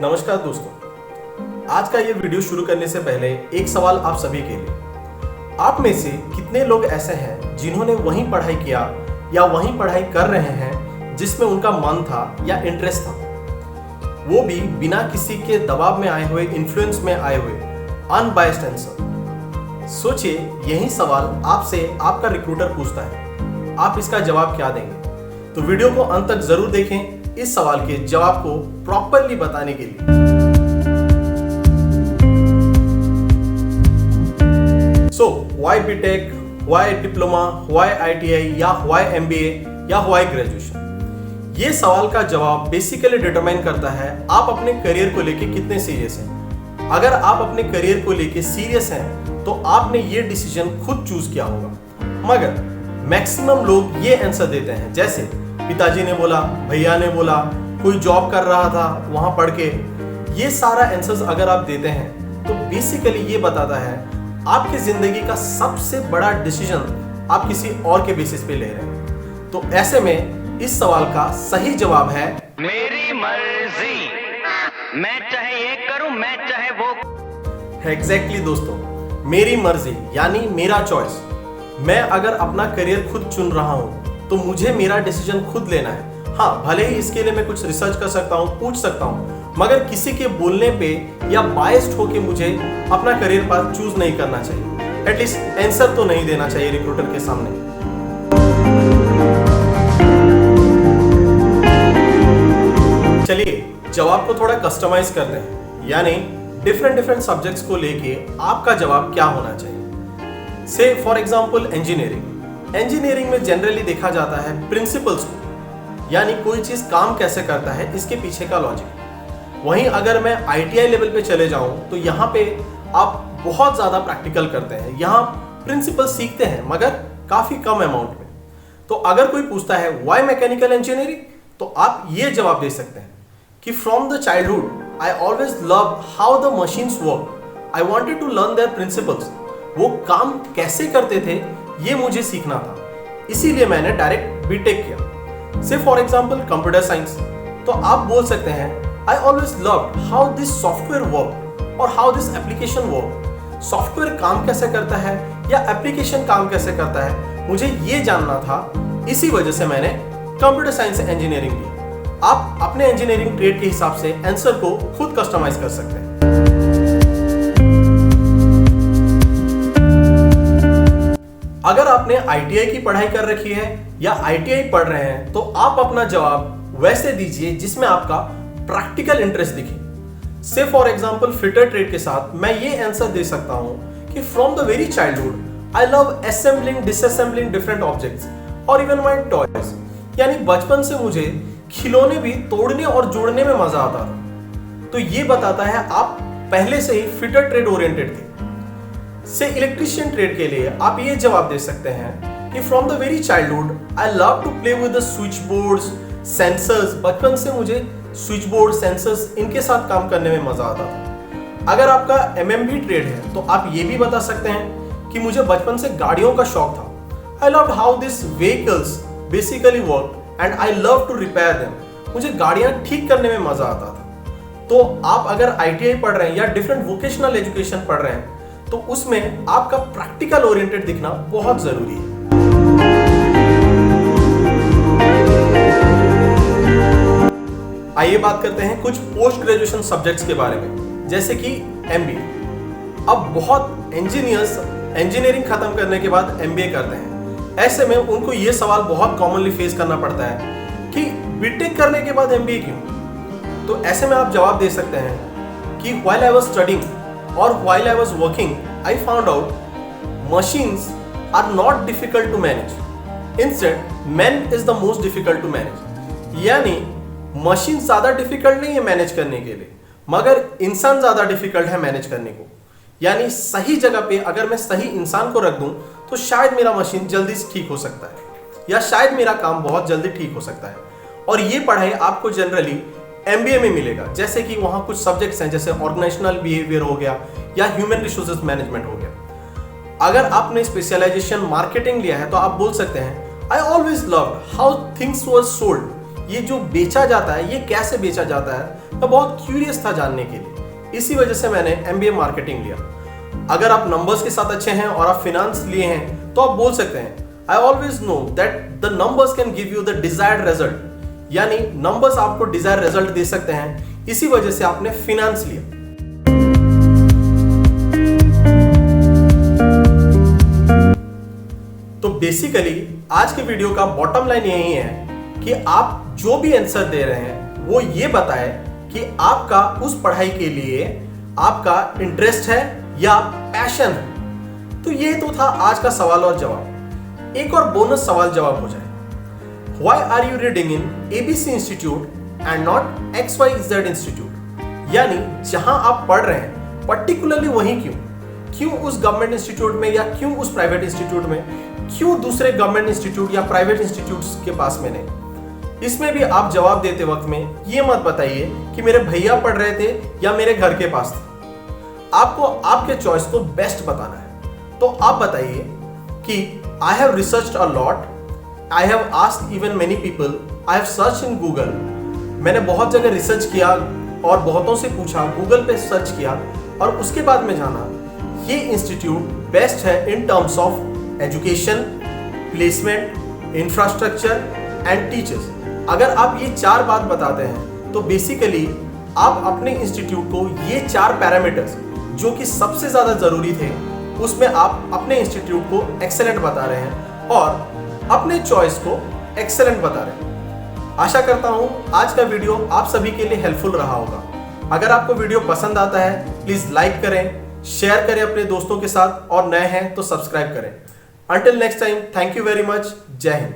नमस्कार दोस्तों, आज का ये वीडियो शुरू करने से पहले एक सवाल आप सभी के लिए। आप में से कितने लोग ऐसे हैं जिन्होंने वहीं पढ़ाई किया या वहीं पढ़ाई कर रहे हैं जिसमें उनका मन था या इंटरेस्ट था, वो भी बिना किसी के दबाव में आए हुए, इन्फ्लुएंस में आए हुए, अनबायस्ड आंसर। सोचिए, यही सवाल आपसे आपका रिक्रूटर पूछता है, आप इसका जवाब क्या देंगे? तो वीडियो को अंत तक जरूर देखें इस सवाल के जवाब को प्रॉपरली बताने के लिए। So why BTech, why diploma, why ITI या व्हाई एमबीए या व्हाई ग्रेजुएशन? ये सवाल का जवाब बेसिकली डिटरमाइन करता है आप अपने करियर को लेके कितने सीरियस हैं। अगर आप अपने करियर को लेके सीरियस हैं तो आपने ये डिसीजन खुद चूज किया होगा। मगर मैक्सिमम लोग ये आंसर देते हैं जैसे पिताजी ने बोला, भैया ने बोला, कोई जॉब कर रहा था वहां पढ़ के। ये सारा आंसर्स अगर आप देते हैं तो बेसिकली ये बताता है आपकी जिंदगी का सबसे बड़ा डिसीजन आप किसी और के बेसिस पे ले रहे हैं। तो ऐसे में इस सवाल का सही जवाब है मेरी मर्जी, मैं चाहे ये करूं, मैं चाहे वो। एग्जैक्टली दोस्तों, मेरी मर्जी यानी मेरा चॉइस। मैं अगर अपना करियर खुद चुन रहा हूं तो मुझे मेरा डिसीजन खुद लेना है। हाँ, भले ही इसके लिए मैं कुछ रिसर्च कर सकता हूँ, पूछ सकता हूँ, मगर किसी के बोलने पे या बायस्ड होके मुझे अपना करियर पाथ चूज नहीं करना चाहिए। एटलीस्ट आंसर तो नहीं देना चाहिए रिक्रूटर के सामने। चलिए जवाब को थोड़ा कस्टमाइज करते हैं, यानी डिफरेंट सब्जेक्ट्स को लेके आपका जवाब क्या होना चाहिए। से फॉर एग्जांपल इंजीनियरिंग में जनरली देखा जाता है प्रिंसिपल्स को, यानी कोई चीज काम कैसे करता है इसके पीछे का लॉजिक। वहीं अगर मैं आईटीआई लेवल पे चले जाऊं तो यहाँ पे आप बहुत ज्यादा प्रैक्टिकल करते हैं, यहाँ प्रिंसिपल सीखते हैं मगर काफी कम अमाउंट में। तो अगर कोई पूछता है व्हाई मैकेनिकल इंजीनियरिंग, तो आप ये जवाब दे सकते हैं कि from the childhood I always love how the machines work, I wanted to learn their principles. वो काम कैसे करते थे ये मुझे सीखना था, इसीलिए मैंने डायरेक्ट बीटेक किया। से फॉर एग्जांपल कंप्यूटर साइंस, तो आप बोल सकते हैं I always loved how this software work और how this application work. Software काम कैसे करता है या एप्लीकेशन काम कैसे करता है, मुझे ये जानना था, इसी वजह से मैंने कंप्यूटर साइंस इंजीनियरिंग ली। आप अपने इंजीनियरिंग ट्रेड के हिसाब से आंसर को खुद कस्टमाइज कर सकते हैं। अगर आपने आईटीआई की पढ़ाई कर रखी है या आईटीआई पढ़ रहे हैं तो आप अपना जवाब वैसे दीजिए जिसमें आपका प्रैक्टिकल इंटरेस्ट दिखे। से फॉर एग्जांपल फिटर ट्रेड के साथ मैं ये आंसर दे सकता हूं कि from the very childhood I love assembling, डिसअसेंबलिंग different objects और इवन माय टॉयज। यानी बचपन से मुझे खिलौने भी तोड़ने और जोड़ने में मजा आता था। तो ये बताता है आप पहले से ही फिटर ट्रेड ओरिएंटेड थे। से इलेक्ट्रीशियन ट्रेड के लिए आप ये जवाब दे सकते हैं कि from the very childhood I love to play with the switch boards, sensors. बचपन से मुझे स्विच बोर्ड, सेंसर्स, इनके साथ काम करने में मजा आता था। अगर आपका एमएमबी ट्रेड है तो आप ये भी बता सकते हैं कि मुझे बचपन से गाड़ियों का शौक था। I loved how this vehicles basically work and I love to repair them. मुझे गाड़ियां ठीक करने में मजा आता था। तो आप अगर आईटीआई पढ़ रहे हैं या डिफरेंट वोकेशनल एजुकेशन पढ़ रहे हैं तो उसमें आपका प्रैक्टिकल ओरिएंटेड दिखना बहुत जरूरी है। आइए बात करते हैं कुछ पोस्ट ग्रेजुएशन सब्जेक्ट्स के बारे में, जैसे कि एमबीए। अब बहुत इंजीनियर्स इंजीनियरिंग खत्म करने के बाद एमबीए करते हैं। ऐसे में उनको यह सवाल बहुत कॉमनली फेस करना पड़ता है कि बीटेक करने के बाद एमबीए क्यों? तो ऐसे में आप जवाब दे सकते हैं कि while I was studying or while I was working, I found out machines are not difficult to manage. Instead, man is the most difficult to manage. यानी मशीन ज्यादा डिफिकल्ट नहीं है मैनेज करने के लिए, मगर इंसान ज्यादा डिफिकल्ट है मैनेज करने को। यानी सही जगह पे अगर मैं सही इंसान को रख दूं तो शायद मेरा मशीन जल्दी से ठीक हो सकता है या शायद मेरा काम बहुत जल्दी ठीक हो सकता है। और ये पढ़ाई आपको जनरली एमबीए में मिलेगा, जैसे कि वहां कुछ सब्जेक्ट्स हैं जैसे ऑर्गेनाइजेशनल बिहेवियर हो गया या ह्यूमन रिसोर्सेज मैनेजमेंट हो गया। अगर आपने स्पेशलाइजेशन मार्केटिंग लिया है तो आप बोल सकते हैं I always loved how things were sold, ये जो बेचा जाता है ये कैसे बेचा जाता है, मैं बहुत क्यूरियस था जानने के लिए। इसी वजह से मैंने MBA मार्केटिंग लिया। अगर आप नंबर्स के साथ अच्छे हैं और आप फिनांस लिए हैं तो आप बोल सकते हैं I always know that the numbers can give you the desired result, यानी नंबर्स आपको डिजायर्ड रिजल्ट दे सकते हैं, इसी वजह से आपने फिनांस लिया। तो बेसिकली आज के वीडियो का बॉटम लाइन यही है कि आप जो भी आंसर दे रहे हैं वो ये बताए कि आपका उस पढ़ाई के लिए आपका इंटरेस्ट है या पैशन है। तो ये तो था आज का सवाल और जवाब। एक और बोनस सवाल जवाब हो जाए, Why are you reading in ABC Institute and not XYZ Institute? यानी जहां आप पढ़ रहे हैं पर्टिकुलरली वहीं क्यों उस गवर्नमेंट इंस्टीट्यूट में या क्यों उस प्राइवेट इंस्टीट्यूट में, क्यों दूसरे गवर्नमेंट इंस्टीट्यूट या प्राइवेट इंस्टीट्यूट्स के पास में नहीं। इसमें भी आप जवाब देते वक्त में ये मत बताइए कि मेरे भैया पढ़ रहे थे या मेरे घर के पास था। आपको आपके चॉइस को बेस्ट बताना है। तो आप बताइए कि I have researched a lot, I have asked even many people, I have searched in Google. मैंने बहुत जगह रिसर्च किया और बहुतों से पूछा, गूगल पे सर्च किया और उसके बाद में जाना ये इंस्टीट्यूट बेस्ट है in terms of education, placement, infrastructure and teachers. अगर आप ये 4 बात बताते हैं तो बेसिकली आप अपने इंस्टीट्यूट को ये 4 पैरामीटर्स जो कि सबसे ज़्यादा ज़रूरी थे उसमें आप अपने इंस्टीट्यूट को एक्सेलेंट बता रहे हैं और अपने चॉइस को एक्सेलेंट बता रहे हैं। आशा करता हूं आज का वीडियो आप सभी के लिए हेल्पफुल रहा होगा। अगर आपको वीडियो पसंद आता है प्लीज लाइक करें, शेयर करें अपने दोस्तों के साथ और नए हैं तो सब्सक्राइब करें। Until next time, thank you very much. जय हिंद।